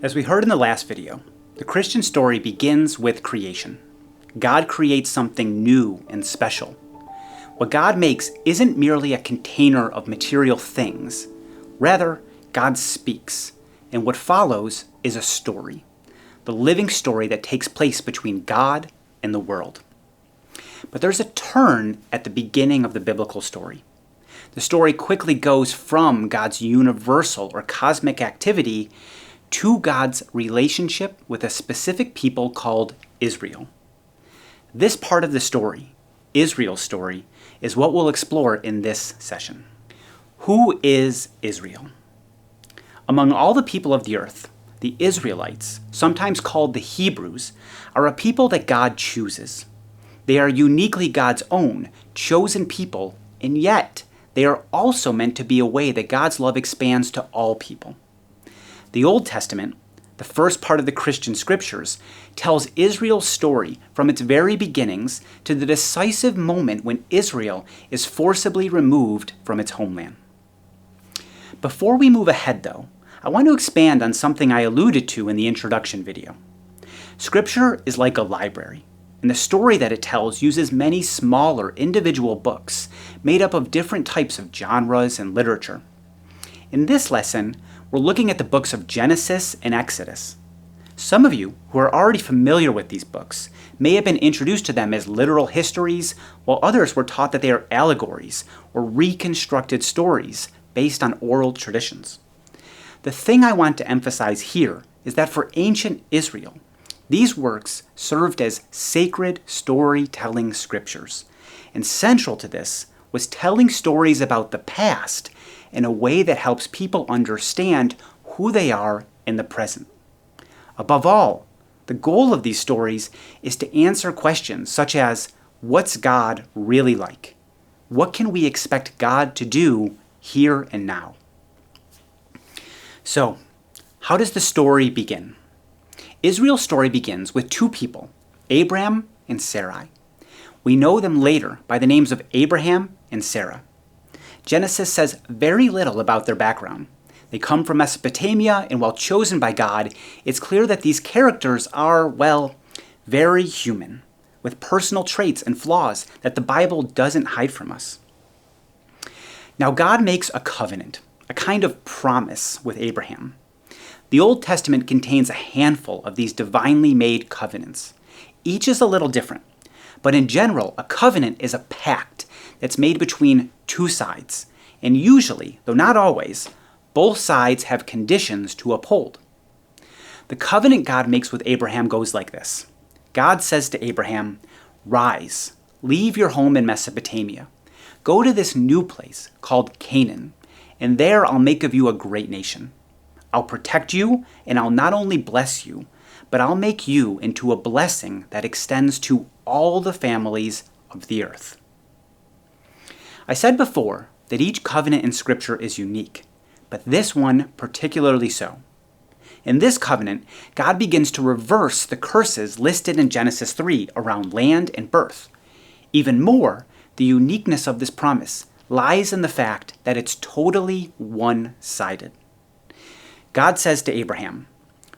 As we heard in the last video, the Christian story begins with creation. God creates something new and special. What God makes isn't merely a container of material things. Rather, God speaks, and what follows is a story, the living story that takes place between God and the world. But there's a turn at the beginning of the biblical story. The story quickly goes from God's universal or cosmic activity to God's relationship with a specific people called Israel. This part of the story, Israel's story, is what we'll explore in this session. Who is Israel? Among all the people of the earth, the Israelites, sometimes called the Hebrews, are a people that God chooses. They are uniquely God's own, chosen people, and yet they are also meant to be a way that God's love expands to all people. The Old Testament, the first part of the Christian scriptures, tells Israel's story from its very beginnings to the decisive moment when Israel is forcibly removed from its homeland. Before we move ahead, though, I want to expand on something I alluded to in the introduction video. Scripture is like a library, and the story that it tells uses many smaller individual books made up of different types of genres and literature. In this lesson, we're looking at the books of Genesis and Exodus. Some of you who are already familiar with these books may have been introduced to them as literal histories, while others were taught that they are allegories or reconstructed stories based on oral traditions. The thing I want to emphasize here is that for ancient Israel, these works served as sacred storytelling scriptures, and central to this was telling stories about the past in a way that helps people understand who they are in the present. Above all, the goal of these stories is to answer questions such as, what's God really like? What can we expect God to do here and now? So, how does the story begin? Israel's story begins with two people, Abram and Sarai. We know them later by the names of Abraham and Sarah. Genesis says very little about their background. They come from Mesopotamia, and while chosen by God, it's clear that these characters are, well, very human, with personal traits and flaws that the Bible doesn't hide from us. Now, God makes a covenant, a kind of promise with Abraham. The Old Testament contains a handful of these divinely made covenants. Each is a little different, but in general, a covenant is a pact that's made between two sides, and usually, though not always, both sides have conditions to uphold. The covenant God makes with Abraham goes like this. God says to Abraham, "Rise, leave your home in Mesopotamia. Go to this new place called Canaan, and there I'll make of you a great nation. I'll protect you, and I'll not only bless you, but I'll make you into a blessing that extends to all the families of the earth." I said before that each covenant in Scripture is unique, but this one particularly so. In this covenant, God begins to reverse the curses listed in Genesis 3 around land and birth. Even more, the uniqueness of this promise lies in the fact that it's totally one-sided. God says to Abraham,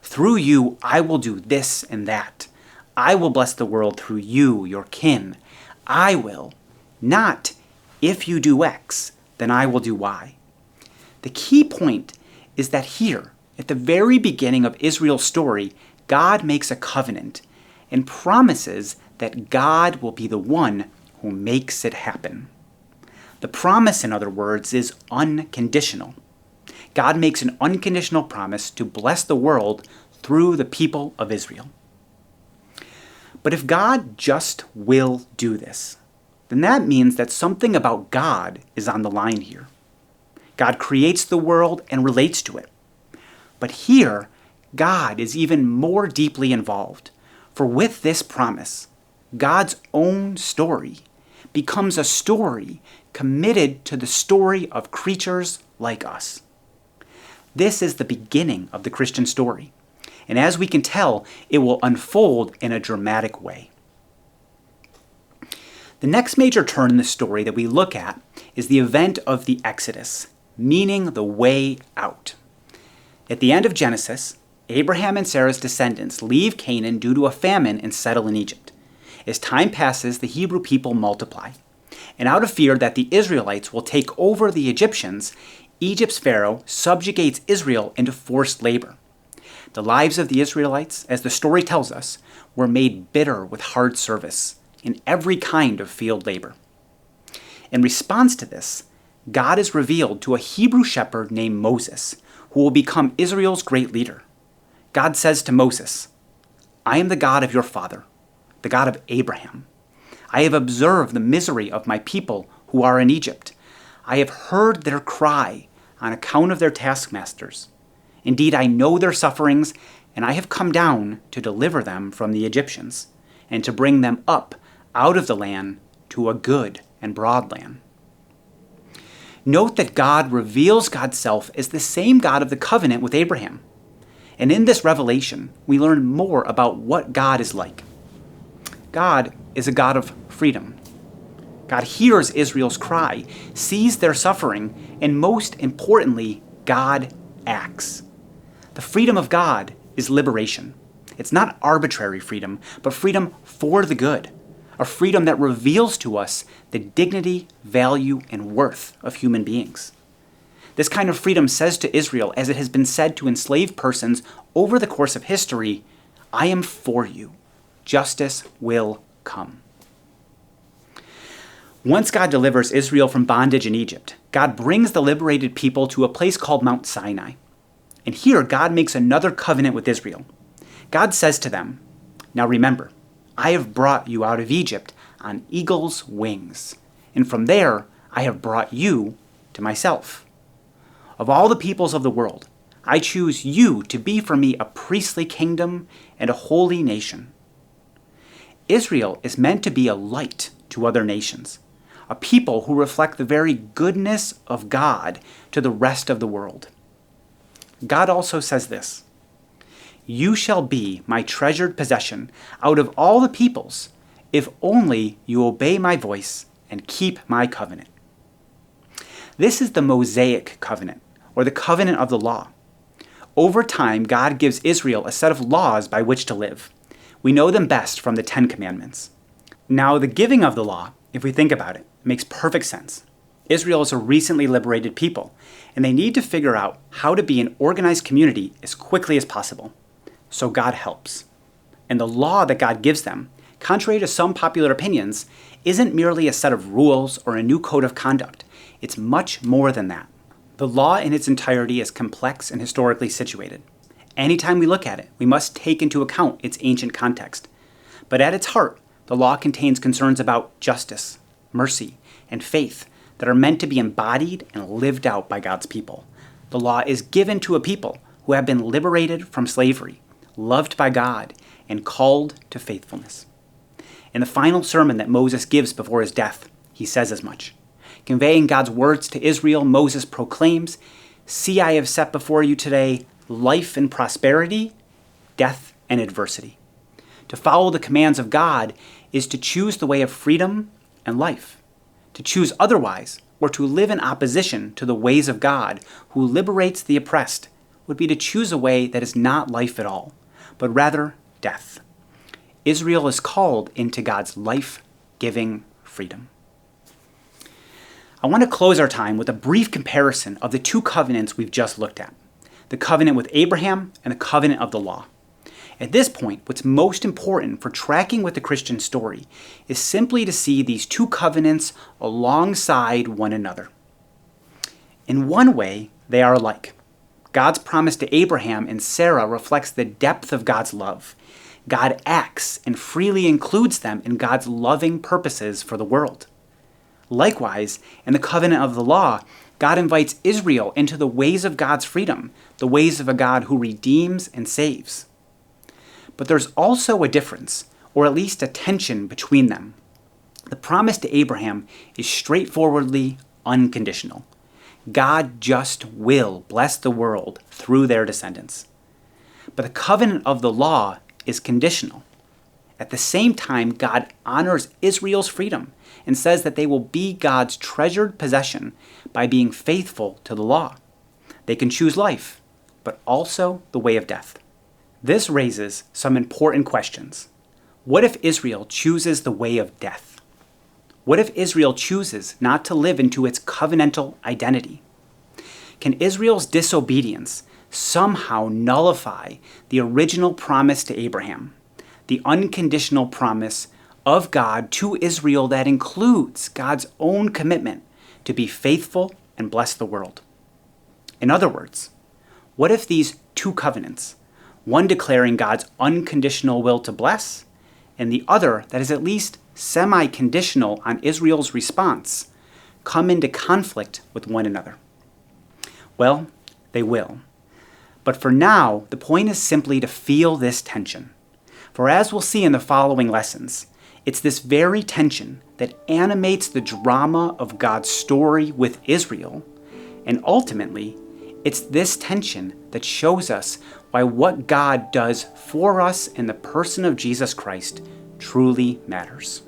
"Through you I will do this and that. I will bless the world through you, your kin. I will, not if you do X, then I will do Y." The key point is that here, at the very beginning of Israel's story, God makes a covenant and promises that God will be the one who makes it happen. The promise, in other words, is unconditional. God makes an unconditional promise to bless the world through the people of Israel. But if God just will do this, then that means that something about God is on the line here. God creates the world and relates to it. But here, God is even more deeply involved, for with this promise, God's own story becomes a story committed to the story of creatures like us. This is the beginning of the Christian story, and as we can tell, it will unfold in a dramatic way. The next major turn in the story that we look at is the event of the Exodus, meaning the way out. At the end of Genesis, Abraham and Sarah's descendants leave Canaan due to a famine and settle in Egypt. As time passes, the Hebrew people multiply. And out of fear that the Israelites will take over the Egyptians, Egypt's Pharaoh subjugates Israel into forced labor. The lives of the Israelites, as the story tells us, were made bitter with hard service in every kind of field labor. In response to this, God is revealed to a Hebrew shepherd named Moses, who will become Israel's great leader. God says to Moses, "I am the God of your father, the God of Abraham. I have observed the misery of my people who are in Egypt. I have heard their cry on account of their taskmasters. Indeed, I know their sufferings, and I have come down to deliver them from the Egyptians, and to bring them up out of the land to a good and broad land." Note that God reveals God's self as the same God of the covenant with Abraham. And in this revelation, we learn more about what God is like. God is a God of freedom. God hears Israel's cry, sees their suffering, and most importantly, God acts. The freedom of God is liberation. It's not arbitrary freedom, but freedom for the good, a freedom that reveals to us the dignity, value, and worth of human beings. This kind of freedom says to Israel, as it has been said to enslaved persons over the course of history, "I am for you. Justice will come." Once God delivers Israel from bondage in Egypt, God brings the liberated people to a place called Mount Sinai. And here God makes another covenant with Israel. God says to them, "Now remember, I have brought you out of Egypt on eagle's wings, and from there I have brought you to myself. Of all the peoples of the world, I choose you to be for me a priestly kingdom and a holy nation." Israel is meant to be a light to other nations, a people who reflect the very goodness of God to the rest of the world. God also says this, "You shall be my treasured possession out of all the peoples, if only you obey my voice and keep my covenant." This is the Mosaic Covenant, or the covenant of the law. Over time, God gives Israel a set of laws by which to live. We know them best from the Ten Commandments. Now, the giving of the law, if we think about it, makes perfect sense. Israel is a recently liberated people, and they need to figure out how to be an organized community as quickly as possible. So God helps. And the law that God gives them, contrary to some popular opinions, isn't merely a set of rules or a new code of conduct. It's much more than that. The law in its entirety is complex and historically situated. Anytime we look at it, we must take into account its ancient context. But at its heart, the law contains concerns about justice, mercy, and faith that are meant to be embodied and lived out by God's people. The law is given to a people who have been liberated from slavery, loved by God, and called to faithfulness. In the final sermon that Moses gives before his death, he says as much. Conveying God's words to Israel, Moses proclaims, "See, I have set before you today life and prosperity, death and adversity." To follow the commands of God is to choose the way of freedom and life. To choose otherwise, or to live in opposition to the ways of God, who liberates the oppressed, would be to choose a way that is not life at all, but rather death. Israel is called into God's life-giving freedom. I want to close our time with a brief comparison of the two covenants we've just looked at, the covenant with Abraham and the covenant of the law. At this point, what's most important for tracking with the Christian story is simply to see these two covenants alongside one another. In one way, they are alike. God's promise to Abraham and Sarah reflects the depth of God's love. God acts and freely includes them in God's loving purposes for the world. Likewise, in the covenant of the law, God invites Israel into the ways of God's freedom, the ways of a God who redeems and saves. But there's also a difference, or at least a tension between them. The promise to Abraham is straightforwardly unconditional. God just will bless the world through their descendants. But the covenant of the law is conditional. At the same time, God honors Israel's freedom and says that they will be God's treasured possession by being faithful to the law. They can choose life, but also the way of death. This raises some important questions. What if Israel chooses the way of death? What if Israel chooses not to live into its covenantal identity? Can Israel's disobedience somehow nullify the original promise to Abraham, the unconditional promise of God to Israel that includes God's own commitment to be faithful and bless the world? In other words, what if these two covenants, one declaring God's unconditional will to bless, and the other that is at least semi-conditional on Israel's response, come into conflict with one another? Well, they will. But for now, the point is simply to feel this tension. For as we'll see in the following lessons, it's this very tension that animates the drama of God's story with Israel, and ultimately, it's this tension that shows us why what God does for us in the person of Jesus Christ truly matters.